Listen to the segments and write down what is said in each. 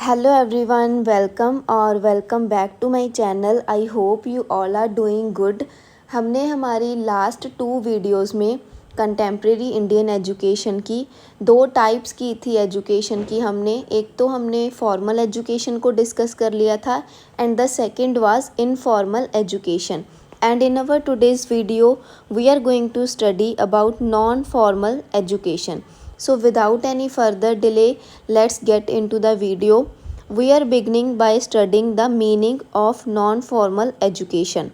Hello everyone, welcome back to my channel. I hope you all are doing good. हमने हमारी last 2 videos में contemporary Indian education की 2 types की थी education की हमने। एक तो हमने फॉर्मल एजुकेशन को डिस्कस कर लिया था and the second was informal education. And in our today's video, we are going to study about non-formal education. So without any further delay, let's get into the video. We are beginning by studying the meaning of non-formal education.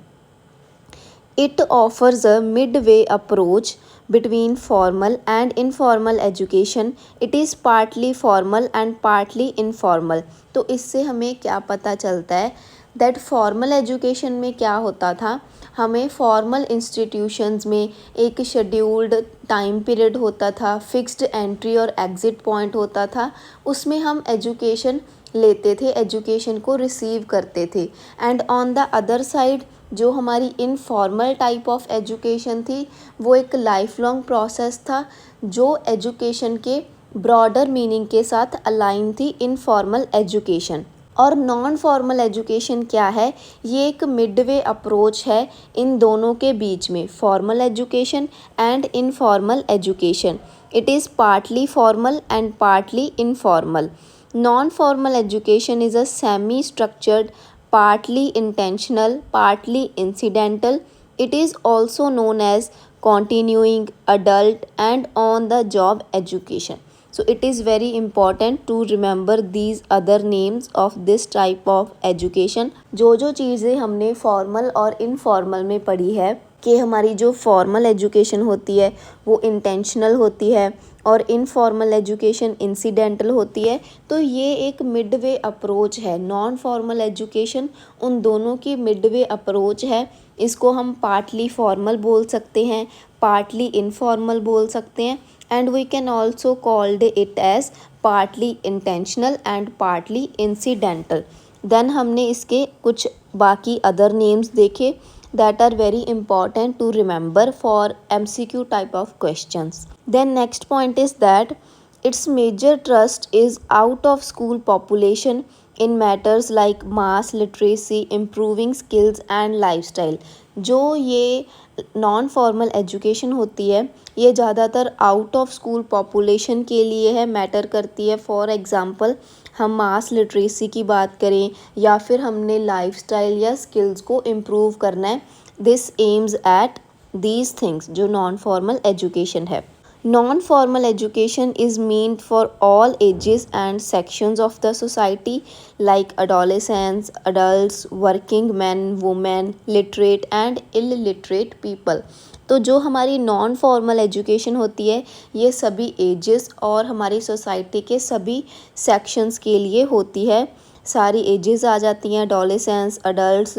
It offers a midway approach between formal and informal education. It is partly formal and partly informal. तो इससे हमें क्या पता चलता है that formal education में क्या होता था, हमें फॉर्मल इंस्टीट्यूशंस में एक शेड्यूल्ड टाइम पीरियड होता था, फिक्स्ड एंट्री और एग्ज़िट पॉइंट होता था, उसमें हम एजुकेशन लेते थे, एजुकेशन को रिसीव करते थे। And on the other side जो हमारी इनफॉर्मल टाइप ऑफ एजुकेशन थी वो एक लाइफ लॉन्ग प्रोसेस था जो एजुकेशन के ब्रॉडर मीनिंग के साथ अलाइन थी इनफॉर्मल एजुकेशन। और नॉन फॉर्मल एजुकेशन क्या है, ये एक मिडवे अप्रोच है इन दोनों के बीच में, formal education and informal education. It is partly formal and partly informal. Non formal education is a semi structured, partly intentional, partly incidental. It is also known as continuing, adult and on the job education. So it is very important to remember these other names of this type of education. जो चीज़ें हमने formal और informal में पढ़ी है कि हमारी जो फॉर्मल एजुकेशन होती है वो इंटेंशनल होती है और इनफॉर्मल एजुकेशन इंसिडेंटल होती है, तो ये एक मिडवे अप्रोच है। नॉन फॉर्मल एजुकेशन उन दोनों की मिडवे अप्रोच है। इसको हम पार्टली फॉर्मल बोल सकते हैं, पार्टली इनफॉर्मल बोल सकते हैं and we can also called it as partly intentional and partly incidental. Then हमने इसके कुछ बाकी अदर नेम्स देखे that are very important to remember for MCQ type of questions. Then next point is that its major trust is out of school population in matters like mass literacy, improving skills and lifestyle. जो ये non formal education होती है ये ज़्यादातर out of school population के लिए है, matter करती है। फॉर एग्ज़ाम्पल हम मास लिटरेसी की बात करें या फिर हमने लाइफस्टाइल या स्किल्स को इम्प्रूव करना है, this aims at these things जो नॉन फॉर्मल एजुकेशन है। Non formal education is meant for all ages and sections of the society like adolescence, adults, working man, women, literate and illiterate people. तो जो हमारी non formal education होती है ये सभी edges और हमारी सोसाइटी के सभी सेक्शंस के लिए होती है। सारी एजेस आ जाती हैं, एडोलेसेंस, अडल्ट्स,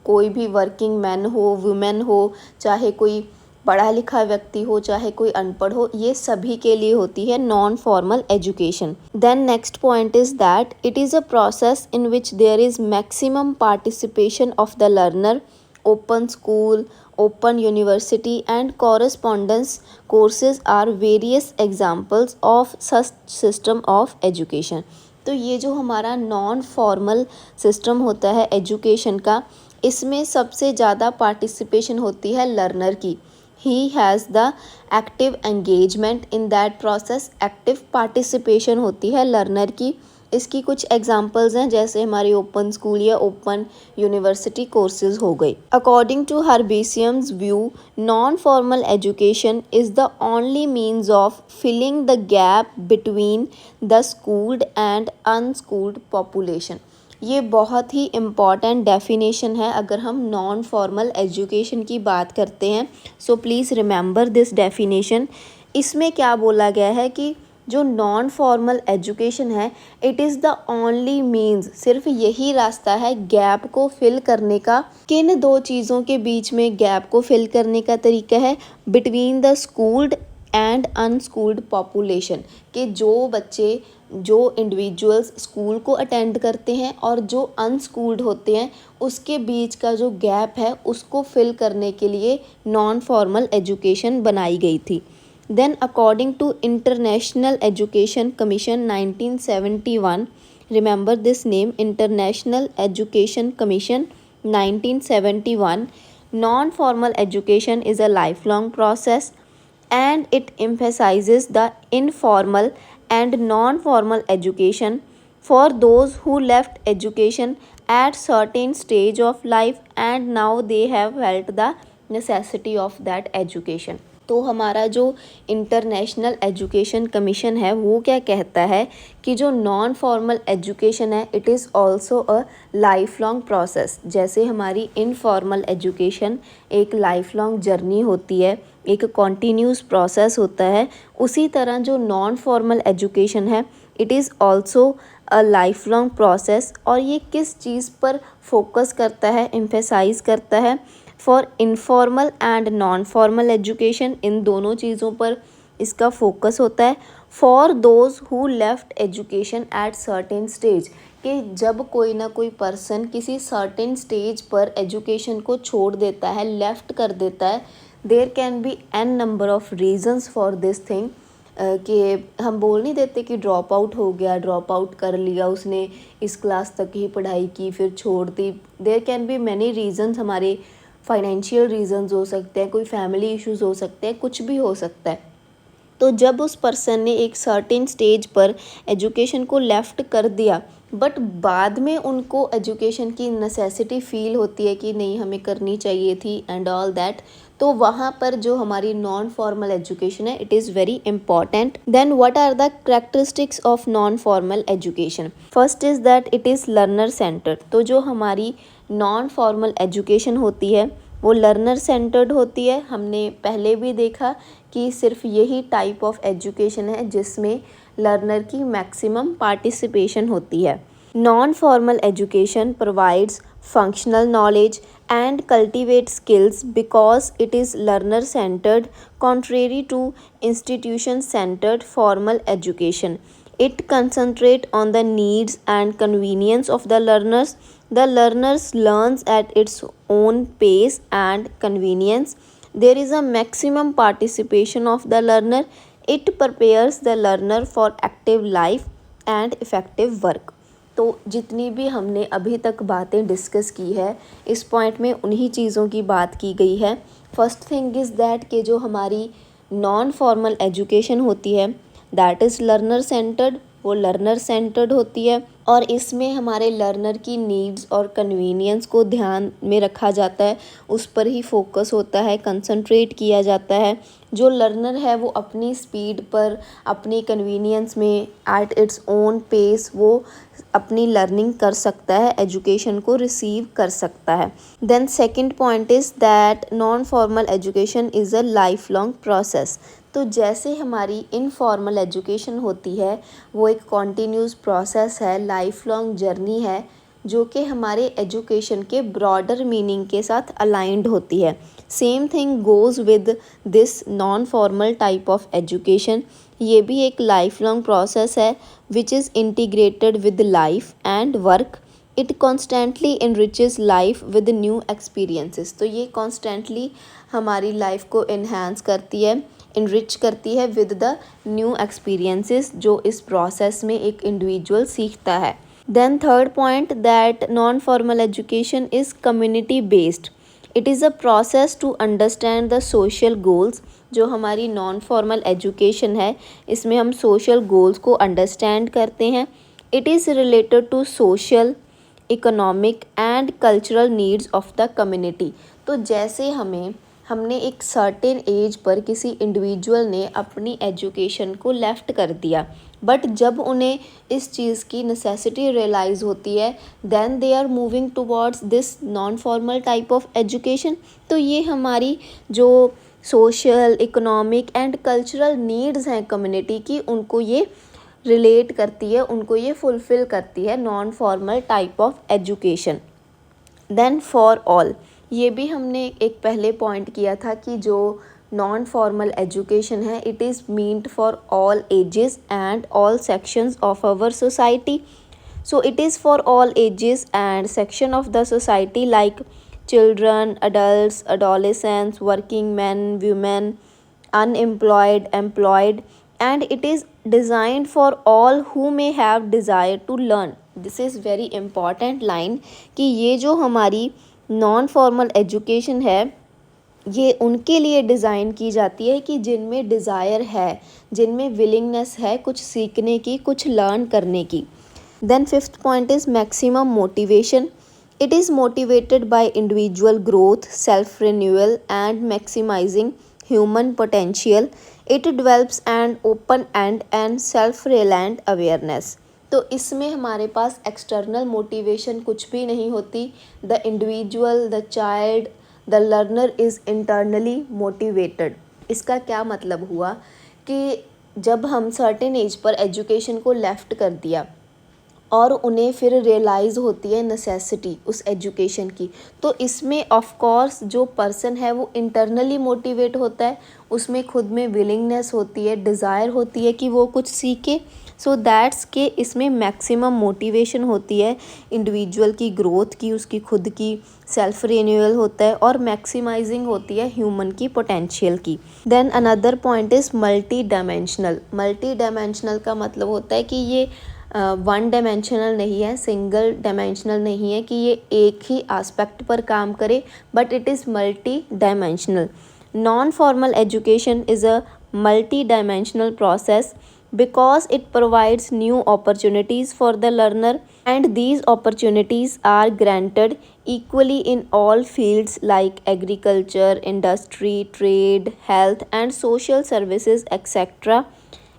कोई भी वर्किंग मैन हो, वुमेन हो, चाहे कोई पढ़ा लिखा व्यक्ति हो, चाहे कोई अनपढ़ हो, ये सभी के लिए होती है non formal education. Then next point is that it is a process in which there is maximum participation of the learner. Open school, open university and correspondence courses are various examples of such system of education. तो ये जो हमारा non formal system होता है education का, इसमें सबसे ज़्यादा पार्टिसिपेशन होती है लर्नर की। He has the active engagement in that process, active participation होती है लर्नर की। इसकी कुछ एग्जांपल्स हैं जैसे हमारी ओपन स्कूल या ओपन यूनिवर्सिटी कोर्सेज हो गई। अकॉर्डिंग टू हर्बेसियम्स view, non formal education is the only means of filling the gap between the schooled and unschooled population. ये बहुत ही इम्पॉर्टेंट डेफिनेशन है अगर हम नॉन फॉर्मल एजुकेशन की बात करते हैं। So please remember this definition. इसमें क्या बोला गया है कि जो नॉन फॉर्मल एजुकेशन है it is the only means, सिर्फ यही रास्ता है गैप को फिल करने का। किन 2 चीज़ों के बीच में गैप को फिल करने का तरीका है? Between the schooled and unschooled population, कि जो बच्चे, जो इंडिविजुअल्स स्कूल को अटेंड करते हैं और जो अनस्कूल्ड होते हैं उसके बीच का जो गैप है उसको फिल करने के लिए नॉन फॉर्मल एजुकेशन बनाई गई थी। Then according to International Education Commission 1971, Remember this name, International Education Commission, 1971. Non-formal education is a lifelong process and it emphasizes the informal and non-formal education for those who left education at certain stage of life and now they have felt the necessity of that education. तो हमारा जो international education commission है वो क्या कहता है कि जो नॉन फॉर्मल एजुकेशन है it is also a life long process. जैसे हमारी इनफॉर्मल एजुकेशन एक लाइफ लॉन्ग जर्नी होती है, एक कॉन्टीन्यूस प्रोसेस होता है, उसी तरह जो नॉन फॉर्मल एजुकेशन है it is also a life long process. और ये किस चीज़ पर फोकस करता है, एम्फेसाइज करता है, for informal and non formal education, इन दोनों चीज़ों पर इसका फोकस होता है। For those who left education at certain stage, कि जब कोई ना कोई पर्सन किसी सर्टेन स्टेज पर एजुकेशन को छोड़ देता है, लेफ्ट कर देता है, there can be an number of reasons for this thing. कि हम बोल नहीं देते कि ड्रॉप आउट हो गया, ड्रॉप आउट कर लिया उसने, इस क्लास तक ही पढ़ाई की फिर छोड़ दी। There can be many reasons, हमारे फाइनेंशियल रीजंस हो सकते हैं, कोई फैमिली इश्यूज़ हो सकते हैं, कुछ भी हो सकता है। तो जब उस पर्सन ने एक सर्टेन स्टेज पर एजुकेशन को लेफ़्ट कर दिया बट बाद में उनको एजुकेशन की नेसेसिटी फ़ील होती है कि नहीं हमें करनी चाहिए थी एंड ऑल दैट, तो वहाँ पर जो हमारी नॉन फॉर्मल एजुकेशन है it is very important. Then what are the characteristics of non formal education? First is that it is learner centred. तो जो हमारी नॉन फॉर्मल एजुकेशन होती है वो लर्नर सेंटर्ड होती है। हमने पहले भी देखा कि सिर्फ यही टाइप ऑफ एजुकेशन है जिसमें लर्नर की मैक्सिमम पार्टिसिपेशन होती है। Non formal education provides functional knowledge and cultivate skills because it is learner centered, contrary to institution centered formal education. It concentrates on the needs and convenience of the learners. The learners learns at its own pace and convenience. There is a maximum participation of the learner. It prepares the learner for active life and effective work. तो जितनी भी हमने अभी तक बातें discuss की है इस पॉइंट में उन्हीं चीज़ों की बात की गई है। फर्स्ट थिंग इज़ दैट कि जो हमारी नॉन फॉर्मल एजुकेशन होती है दैट इज़ लर्नर सेंटर्ड, वो लर्नर सेंटर्ड होती है और इसमें हमारे लर्नर की नीड्स और कन्वीनियंस को ध्यान में रखा जाता है, उस पर ही फोकस होता है, कंसंट्रेट किया जाता है। जो लर्नर है वो अपनी स्पीड पर, अपनी कन्वीनियंस में, एट इट्स ओन पेस वो अपनी लर्निंग कर सकता है, एजुकेशन को रिसीव कर सकता है। Then second point is that non formal education is a life long process. तो जैसे हमारी इनफॉर्मल एजुकेशन होती है वो एक कॉन्टीन्यूस प्रोसेस है, लाइफ लॉन्ग जर्नी है जो कि हमारे एजुकेशन के ब्रॉडर मीनिंग के साथ अलाइंड होती है। Same thing goes with this non formal type of education. ये भी एक लाइफ लॉन्ग प्रोसेस है which is integrated with life and work. It constantly enriches life with new experiences. तो ये कॉन्स्टेंटली हमारी लाइफ को इन्हांस करती है, इनरिच करती है विद द न्यू एक्सपीरियंसेस जो इस प्रोसेस में एक इंडिविजुअल सीखता है। Then third point that non formal education is community based. It is a process to understand the social goals. जो हमारी नॉन फॉर्मल एजुकेशन है इसमें हम सोशल गोल्स को अंडरस्टैंड करते हैं। It is related to social, economic and cultural needs of the community. तो जैसे हमने एक सर्टेन एज पर किसी इंडिविजुअल ने अपनी एजुकेशन को लेफ़्ट कर दिया बट जब उन्हें इस चीज़ की नेसेसिटी रियलाइज़ होती है then they are moving towards this non formal type of education. तो ये हमारी जो social, economic and cultural needs हैं कम्युनिटी की, उनको ये रिलेट करती है, उनको ये फुलफ़िल करती है non formal type of education. Then for all, ये भी हमने एक पहले पॉइंट किया था कि जो नॉन फॉर्मल एजुकेशन है it is meant for all ages and all sections of our society. So it is for all ages and section of the society like children, adults, adolescents, working men, women, unemployed, employed, and it is designed for all who may have desire to learn. This is very important line कि ये जो हमारी non formal education है ये उनके लिए design की जाती है कि जिनमें डिज़ायर है, जिनमें विलिंगनेस है कुछ सीखने की, कुछ लर्न करने की। Then fifth point is maximum motivation. It is motivated by individual growth, self-renewal, and maximizing human potential. It develops an open-end and self-reliant awareness. तो इसमें हमारे पास एक्सटर्नल मोटिवेशन कुछ भी नहीं होती. The individual, the child, the learner is internally motivated. इसका क्या मतलब हुआ कि जब हम सर्टेन एज पर एजुकेशन को लेफ्ट कर दिया और उन्हें फिर रियलाइज़ होती है नेसेसिटी उस एजुकेशन की, तो इसमें ऑफ कोर्स जो पर्सन है वो इंटरनली मोटिवेट होता है, उसमें खुद में विलिंगनेस होती है, डिज़ायर होती है कि वो कुछ सीखे. सो दैट्स के इसमें मैक्सिमम मोटिवेशन होती है इंडिविजुअल की ग्रोथ की, उसकी खुद की सेल्फ रिन्यूअल होता है और मैक्सिमाइजिंग होती है ह्यूमन की पोटेंशियल की. Then another point is multi dimensional. Multi dimensional का मतलब होता है कि ये वन डायमेंशनल नहीं है, सिंगल डायमेंशनल नहीं है कि ये एक ही एस्पेक्ट पर काम करे, but it is multi dimensional. Non formal education is a multi dimensional process because it provides new opportunities for the learner, and these opportunities are granted equally in all fields like agriculture, industry, trade, health, and social services, etc.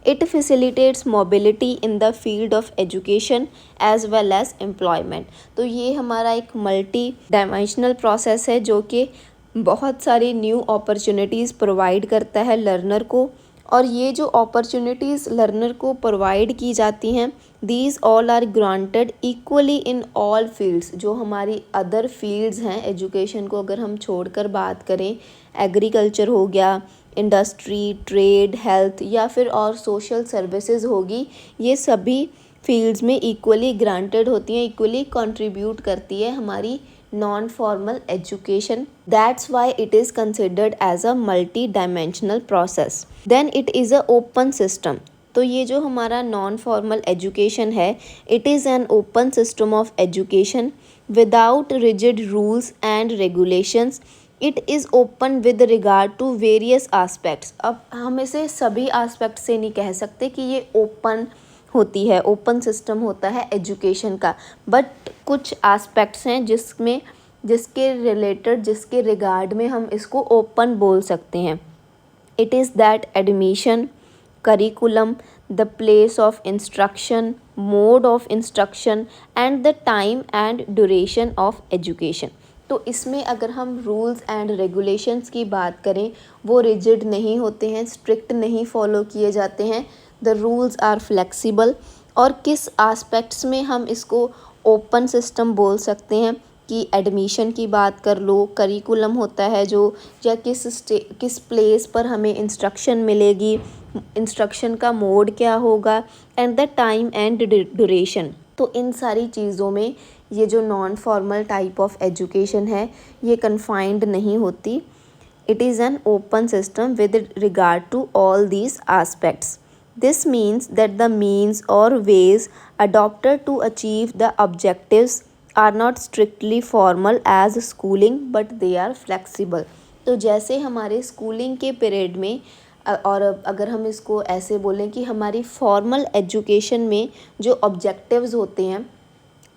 It facilitates mobility in the field of education as well as employment. तो ये हमारा एक multi dimensional process है जो कि बहुत सारी new opportunities provide करता है लर्नर को. और ये जो अपॉर्चुनिटीज़ लर्नर को प्रोवाइड की जाती हैं, these all are granted equally in all fields. जो हमारी अदर फील्ड्स हैं एजुकेशन को अगर हम छोड़कर बात करें, एग्रीकल्चर हो गया, इंडस्ट्री, ट्रेड, हेल्थ या फिर और सोशल सर्विसेज होगी, ये सभी फील्ड्स में इक्वली ग्रांटेड होती हैं, इक्वली कंट्रीब्यूट करती है हमारी non formal education. That's why it is considered as a multi dimensional process. Then it is a open system. तो ये जो हमारा नॉन फॉर्मल एजुकेशन है, it is an open system of education without rigid rules and regulations. It is open with regard to various aspects. अब हम इसे सभी aspect से नहीं कह सकते कि ये ओपन होती है, ओपन सिस्टम होता है एजुकेशन का, बट कुछ एस्पेक्ट्स हैं जिसके रिलेटेड, जिसके रिगार्ड में हम इसको ओपन बोल सकते हैं. It is that admission, curriculum, the place of instruction, mode of instruction and the time and duration of education. तो इसमें अगर हम रूल्स एंड रेगुलेशंस की बात करें, वो रिजिड नहीं होते हैं, स्ट्रिक्ट नहीं फॉलो किए जाते हैं. The rules are flexible. और किस आस्पेक्ट्स में हम इसको ओपन सिस्टम बोल सकते हैं कि एडमिशन की बात कर लो, करिकुलम होता है जो, या किस प्लेस पर हमें इंस्ट्रक्शन मिलेगी, इंस्ट्रक्शन का मोड क्या होगा, and the time and duration. तो इन सारी चीज़ों में ये जो non formal type of education है ये कन्फाइंड नहीं होती. It is an open system with regard to all these aspects. This means that the means or ways adopted to achieve the objectives are not strictly formal as schooling, but they are flexible. तो जैसे हमारे schooling के period में और अगर हम इसको ऐसे बोलें कि हमारी फॉर्मल एजुकेशन में जो ऑब्जेक्टिव्स होते हैं,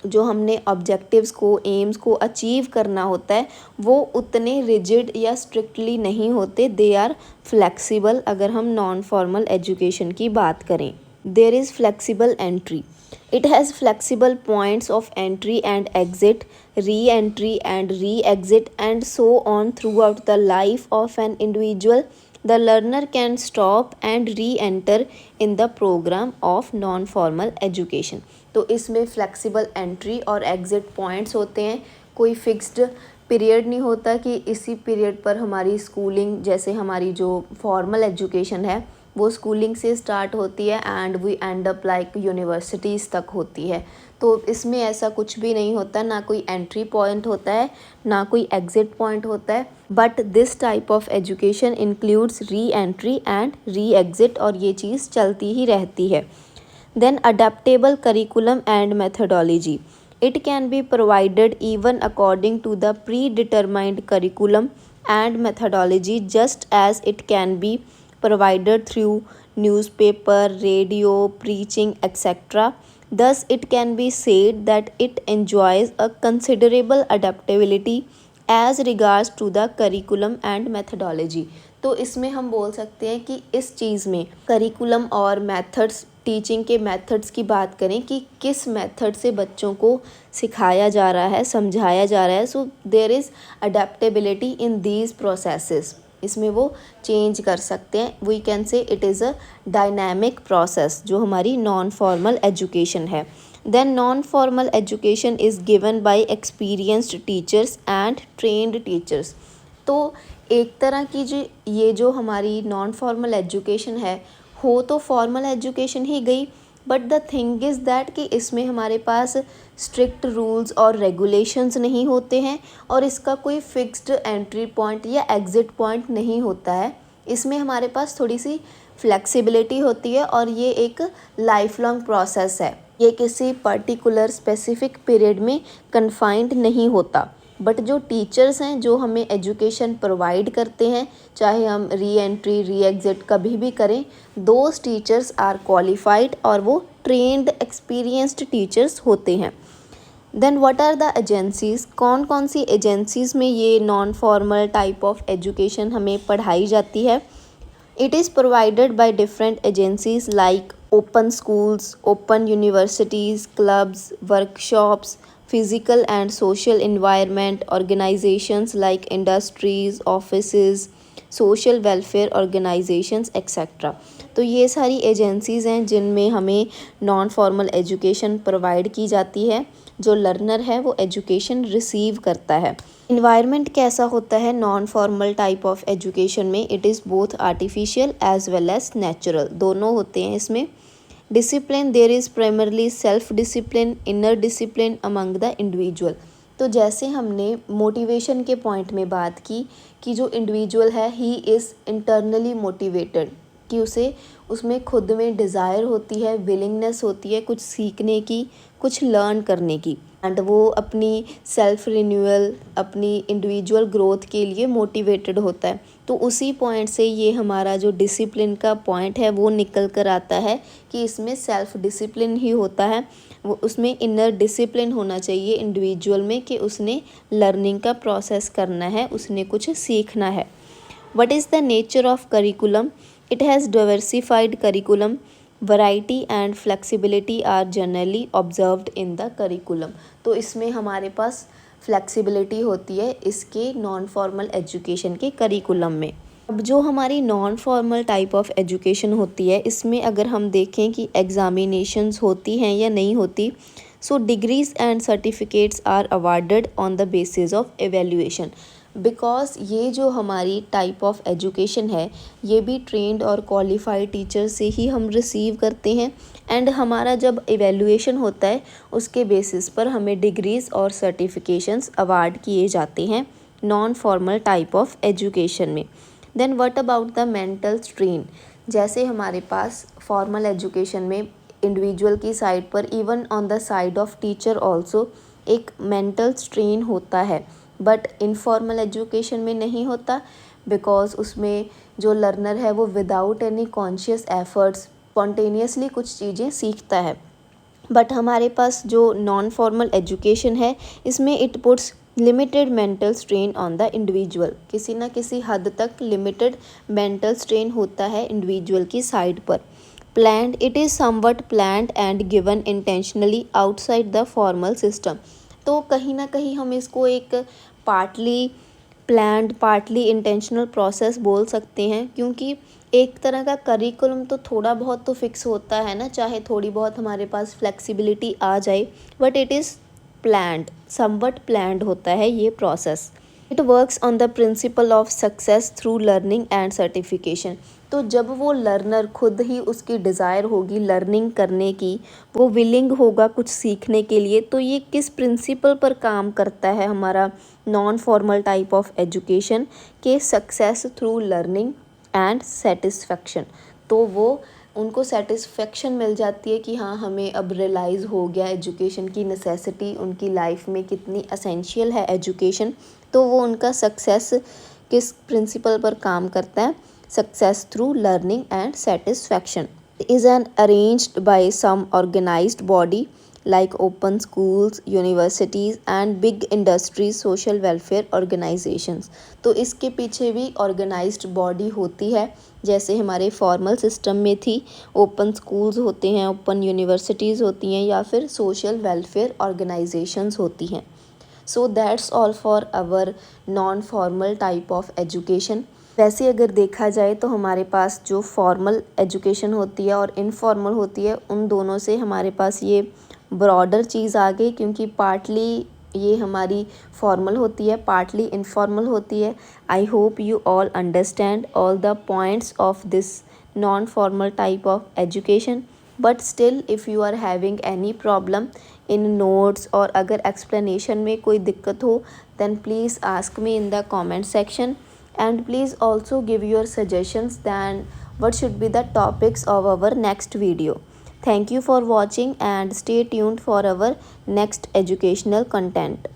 जो हमने ऑब्जेक्टिव्स को, एम्स को अचीव करना होता है, वो उतने रिजिड या स्ट्रिक्टली नहीं होते. दे आर फ्लेक्सिबल अगर हम नॉन फॉर्मल एजुकेशन की बात करें. There is flexible entry. It has flexible points of entry and exit, reentry and reexit and so on throughout the life of an individual. The learner can stop and re-enter in the program of non-formal education. तो इसमें flexible entry और exit points होते हैं. कोई fixed period नहीं होता कि इसी पीरियड पर हमारी स्कूलिंग, जैसे हमारी जो फॉर्मल एजुकेशन है वो स्कूलिंग से स्टार्ट होती है and we end up like universities तक होती है. तो इसमें ऐसा कुछ भी नहीं होता, ना कोई एंट्री पॉइंट होता है, ना कोई एग्ज़िट पॉइंट होता है. But this type of education includes re entry and री एग्ज़िट, और ये चीज़ चलती ही रहती है. Then adaptable curriculum and methodology. It can be provided even according to the predetermined curriculum and methodology, just as it can be provided through newspaper, radio, preaching, etc. Thus, it can be said that it enjoys a considerable adaptability as regards to the curriculum and methodology. तो इसमें हम बोल सकते हैं कि इस चीज़ में curriculum और मेथड्स, टीचिंग के मेथड्स की बात करें कि किस मेथड से बच्चों को सिखाया जा रहा है, समझाया जा रहा है, so there is adaptability in these processes. इसमें वो चेंज कर सकते हैं। We can say it is a dynamic process, जो हमारी नॉन फॉर्मल एजुकेशन है। Then non formal education is given by experienced teachers and trained teachers. तो एक तरह की जो हमारी नॉन फॉर्मल एजुकेशन है, हो तो फॉर्मल एजुकेशन ही गई, but the thing is that कि इसमें हमारे पास स्ट्रिक्ट रूल्स और रेगुलेशंस नहीं होते हैं और इसका कोई फिक्स्ड एंट्री पॉइंट या एग्ज़िट पॉइंट नहीं होता है। इसमें हमारे पास थोड़ी सी फ्लेक्सिबिलिटी होती है और ये एक लाइफ लॉन्ग प्रोसेस है। ये किसी पर्टिकुलर स्पेसिफिक पीरियड में कन्फाइंड नहीं होता। बट जो टीचर्स हैं जो हमें एजुकेशन प्रोवाइड करते हैं, चाहे हम री एंट्री री एग्ज़िट कभी भी करें, दोज टीचर्स आर क्वालिफाइड और वो ट्रेंड एक्सपीरियंस्ड टीचर्स होते हैं। Then what are the agencies, कौन कौन सी एजेंसीज़ में ये non formal type of education हमें पढ़ाई जाती है? It is provided by different agencies like open schools, open universities, clubs, workshops, physical and social environment, organizations like industries, offices, social welfare organizations, etc. तो ये सारी agencies हैं जिनमें हमें नॉन फॉर्मल एजुकेशन प्रोवाइड की जाती है। जो लर्नर है वो एजुकेशन रिसीव करता है। इन्वायरमेंट कैसा होता है non formal type of education में? It is both artificial as well as natural, दोनों होते हैं इसमें। Discipline, there is primarily self discipline, inner discipline among the individual. तो जैसे हमने मोटिवेशन के पॉइंट में बात की कि जो इंडिविजुअल है ही इज़ इंटरनली मोटिवेटेड, कि उसे उसमें खुद में डिज़ायर होती है, विलिंगनेस होती है कुछ सीखने की, कुछ लर्न करने की, एंड वो अपनी सेल्फ रिन्यूअल, अपनी इंडिविजुअल ग्रोथ के लिए मोटिवेटेड होता है। तो उसी पॉइंट से ये हमारा जो डिसिप्लिन का पॉइंट है वो निकल कर आता है कि इसमें सेल्फ डिसिप्लिन ही होता है। वो उसमें इनर डिसिप्लिन होना चाहिए इंडिविजुअल में कि उसने लर्निंग का प्रोसेस करना है, उसने कुछ सीखना है। What is the nature of curriculum? It has diversified curriculum, variety and flexibility are generally observed in the curriculum. तो इसमें हमारे पास फ्लेक्सिबिलिटी होती है इसके नॉन फॉर्मल एजुकेशन के करिकुलम में। अब जो हमारी non formal type of education होती है, इसमें अगर हम देखें कि एग्ज़ामिनेशंस होती हैं या नहीं होती, so degrees and certificates are awarded on the basis of evaluation. Because ये जो हमारी टाइप ऑफ एजुकेशन है ये भी ट्रेंड और क्वालिफाइड टीचर से ही हम रिसीव करते हैं, एंड हमारा जब एवेल्यूएशन होता है उसके बेसिस पर हमें डिग्रीज़ और सर्टिफिकेशंस अवार्ड किए जाते हैं non formal type of education में। Then what about the mental strain? जैसे हमारे पास फॉर्मल एजुकेशन में इंडिविजुअल की साइड पर, even on the side of teacher also, एक मेंटल स्ट्रेन होता है, बट इनफॉर्मल एजुकेशन में नहीं होता, बिकॉज उसमें जो लर्नर है वो without any conscious efforts spontaneously कुछ चीज़ें सीखता है। बट हमारे पास जो नॉन फॉर्मल एजुकेशन है इसमें it puts limited mental strain on the individual. किसी न किसी हद तक लिमिटेड मेंटल स्ट्रेन होता है इंडिविजुअल की साइड पर। Planned, it is somewhat planned and given intentionally outside the formal system. तो कहीं ना कहीं हम इसको एक partly planned partly intentional process बोल सकते हैं, क्योंकि एक तरह का करिकुलम तो थोड़ा बहुत तो फिक्स होता है ना, चाहे थोड़ी बहुत हमारे पास फ्लेक्सिबिलिटी आ जाए, but it is planned, somewhat planned होता है ये process. It works on the principle of success through learning and certification. तो जब वो लर्नर खुद ही उसकी डिज़ायर होगी लर्निंग करने की, वो विलिंग होगा कुछ सीखने के लिए, तो ये किस प्रिंसिपल पर काम करता है हमारा non formal type of education के success through learning and satisfaction. तो वो उनको सेटिस्फेक्शन मिल जाती है कि हाँ हमें अब रियलाइज़ हो गया एजुकेशन की नेसेसिटी उनकी लाइफ में कितनी असेंशियल है एजुकेशन। तो वो उनका सक्सेस किस प्रिंसिपल पर काम करता है, success through learning and satisfaction is an arranged by some organized body like open schools, universities and big industries, social welfare organizations। तो इसके पीछे भी ऑर्गेनाइज्ड बॉडी होती है, जैसे हमारे फॉर्मल सिस्टम में थी, ओपन स्कूल्स होते हैं, ओपन यूनिवर्सिटीज़ होती हैं या फिर सोशल वेलफेयर ऑर्गेनाइजेशंस होती हैं। So that's all for our non formal type of education. वैसे अगर देखा जाए तो हमारे पास जो फॉर्मल एजुकेशन होती है और इनफॉर्मल होती है, उन दोनों से हमारे पास ये ब्रॉडर चीज़ आ गई, क्योंकि पार्टली ये हमारी फॉर्मल होती है, पार्टली इनफॉर्मल होती है। I hope you all understand all the points of this non formal type of education. But still if you are having any problem in notes और अगर एक्सप्लेनेशन में कोई दिक्कत हो, then please ask me in the comment section, and please also give your suggestions then what should be the topics of our next video. Thank you for watching and stay tuned for our next educational content.